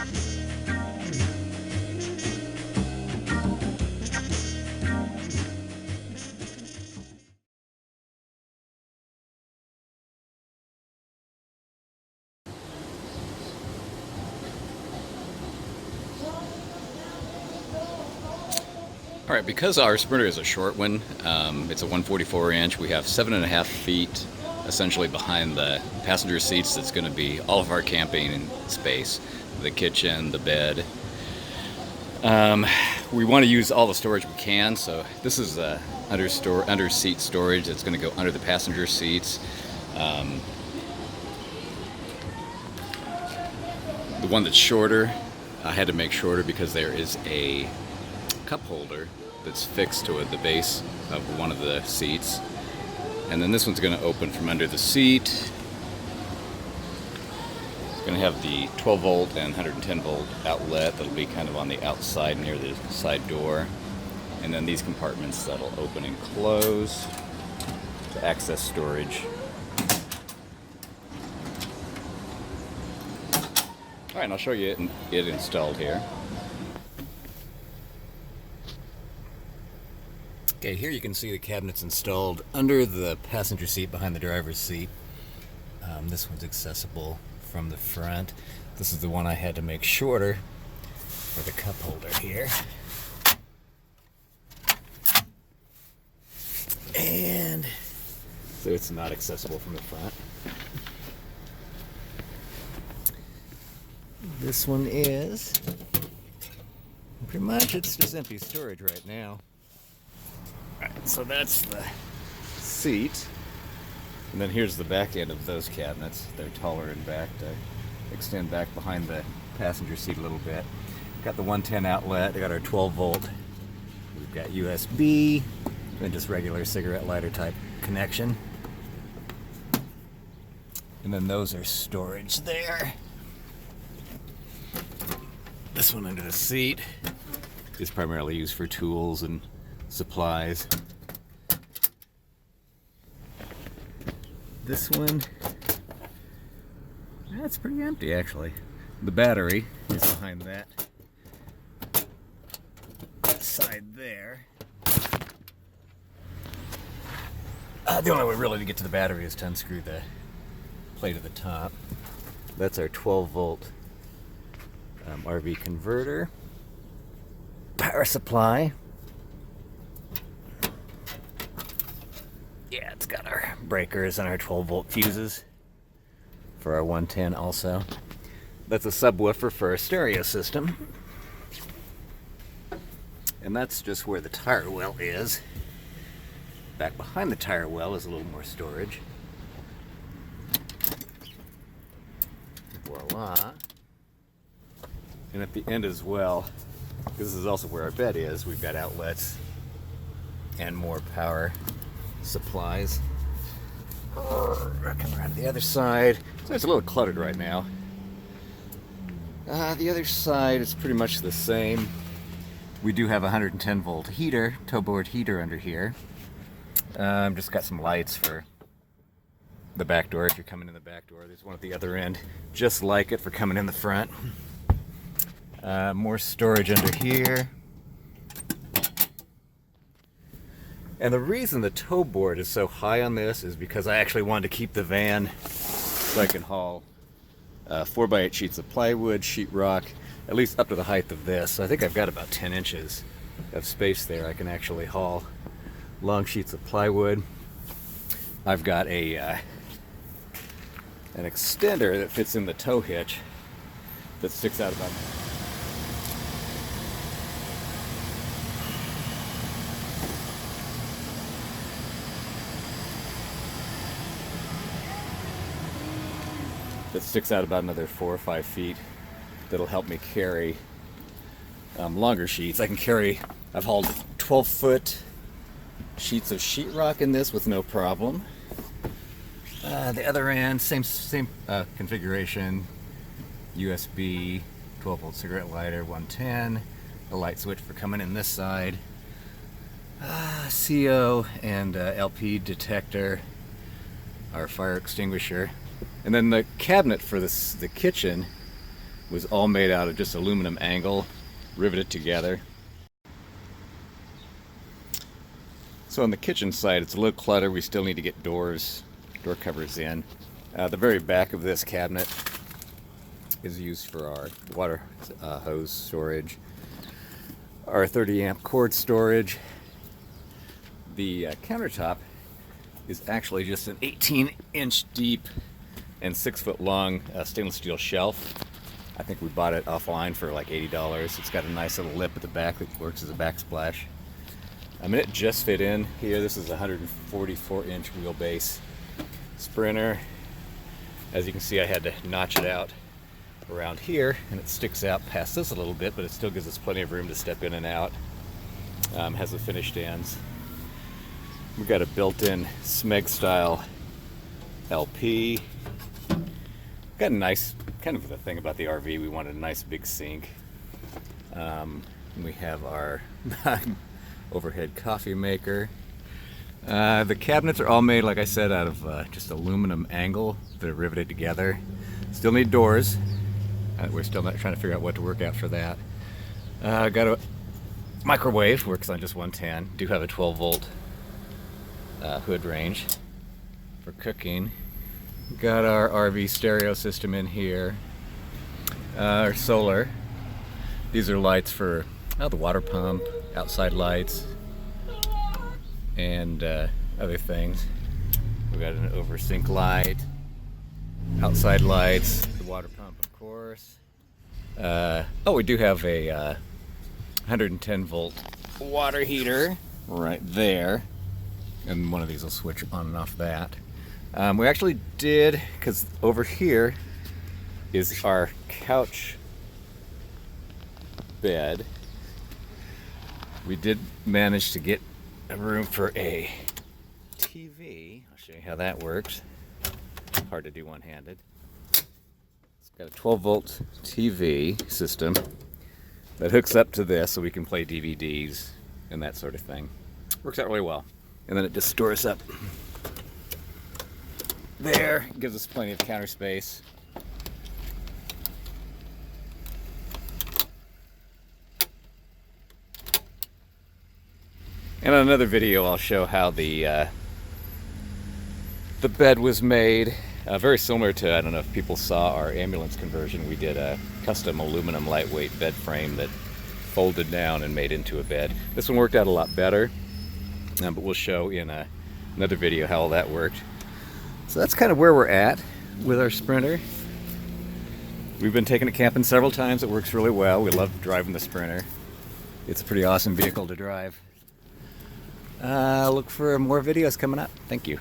All right, because our Sprinter is a short one, it's a 144 inch. We have 7.5 feet essentially behind the passenger seats. That's going to be all of our camping space, the kitchen, the bed. We want to use all the storage we can, so this is under seat storage. It's going to go under the passenger seats. The one that's shorter, I had to make shorter because there is a cup holder that's fixed to the base of one of the seats, and then this one's going to open from under the seat. It's going to have the 12 volt and 110 volt outlet that'll be kind of on the outside near the side door, and then these compartments that'll open and close to access storage. Alright, and I'll show you it installed here. Okay, here you can see the cabinets installed under the passenger seat behind the driver's seat. This one's accessible from the front. This is the one I had to make shorter for the cup holder here. And so it's not accessible from the front. This one is pretty much, it's just empty storage right now. Alright, so that's the seat, and then here's the back end of those cabinets. They're taller and back to extend back behind the passenger seat a little bit. Got the 110 outlet, they got our 12 volt, we've got USB, and just regular cigarette lighter type connection. And then those are storage there. This one under the seat is primarily used for tools and supplies. This one, that's pretty empty actually. The battery is behind that side there. The only way really to get to the battery is to unscrew the plate at the top. That's our 12 volt RV converter. Power supply. Yeah, it's got our breakers and our 12 volt fuses for our 110 also. That's a subwoofer for our stereo system. And that's just where the tire well is. Back behind the tire well is a little more storage. Voila. And at the end as well, this is also where our bed is, we've got outlets and more power supplies. Come around to the other side. So it's a little cluttered right now. The other side is pretty much the same. We do have a 110 volt heater, tow board heater under here. Just got some lights for the back door if you're coming in the back door. There's one at the other end, just like it for coming in the front. More storage under here. And the reason the tow board is so high on this is because I actually wanted to keep the van so I can haul 4x8 sheets of plywood, sheetrock, at least up to the height of this. So I think I've got about 10 inches of space there. I can actually haul long sheets of plywood. I've got an extender that fits in the tow hitch that sticks out about another 4 or 5 feet. That'll help me carry longer sheets. I've hauled 12-foot sheets of sheetrock in this with no problem. The other end, same configuration. USB, 12 volt cigarette lighter, 110. A light switch for coming in this side. CO and LP detector. Our fire extinguisher. And then the cabinet for the kitchen was all made out of just aluminum angle, riveted together. So on the kitchen side, it's a little cluttered. We still need to get door covers in. The very back of this cabinet is used for our water hose storage, our 30 amp cord storage. The countertop is actually just an 18-inch deep and 6-foot long stainless steel shelf. I think we bought it offline for like $80. It's got a nice little lip at the back that works as a backsplash. I mean, it just fit in here. This is a 144-inch wheelbase Sprinter. As you can see, I had to notch it out around here, and it sticks out past this a little bit, but it still gives us plenty of room to step in and out. Has the finished ends. We've got a built-in Smeg style LP. Got a nice, kind of the thing about the RV, we wanted a nice big sink. We have our overhead coffee maker. The cabinets are all made, like I said, out of just aluminum angle that are riveted together. Still need doors. We're still not trying to figure out what to work out for that. Got a microwave, works on just 110. Do have a 12-volt hood range for cooking. Got our RV stereo system in here. Our solar. These are lights for the water pump, outside lights, and other things. We got an over-sink light, outside lights, the water pump, of course. We do have a 110-volt water heater right there, and one of these will switch on and off that. We actually did, because over here is our couch bed. We did manage to get a room for a TV. I'll show you how that works. Hard to do one-handed. It's got a 12-volt TV system that hooks up to this so we can play DVDs and that sort of thing. Works out really well. And then it just stores up there. Gives us plenty of counter space. And on another video, I'll show how the bed was made. Very similar to, I don't know if people saw our ambulance conversion. We did a custom aluminum lightweight bed frame that folded down and made into a bed. This one worked out a lot better, but we'll show in another video how all that worked. So that's kind of where we're at with our Sprinter. We've been taking it camping several times. It works really well. We love driving the Sprinter. It's a pretty awesome vehicle to drive. Look for more videos coming up. Thank you.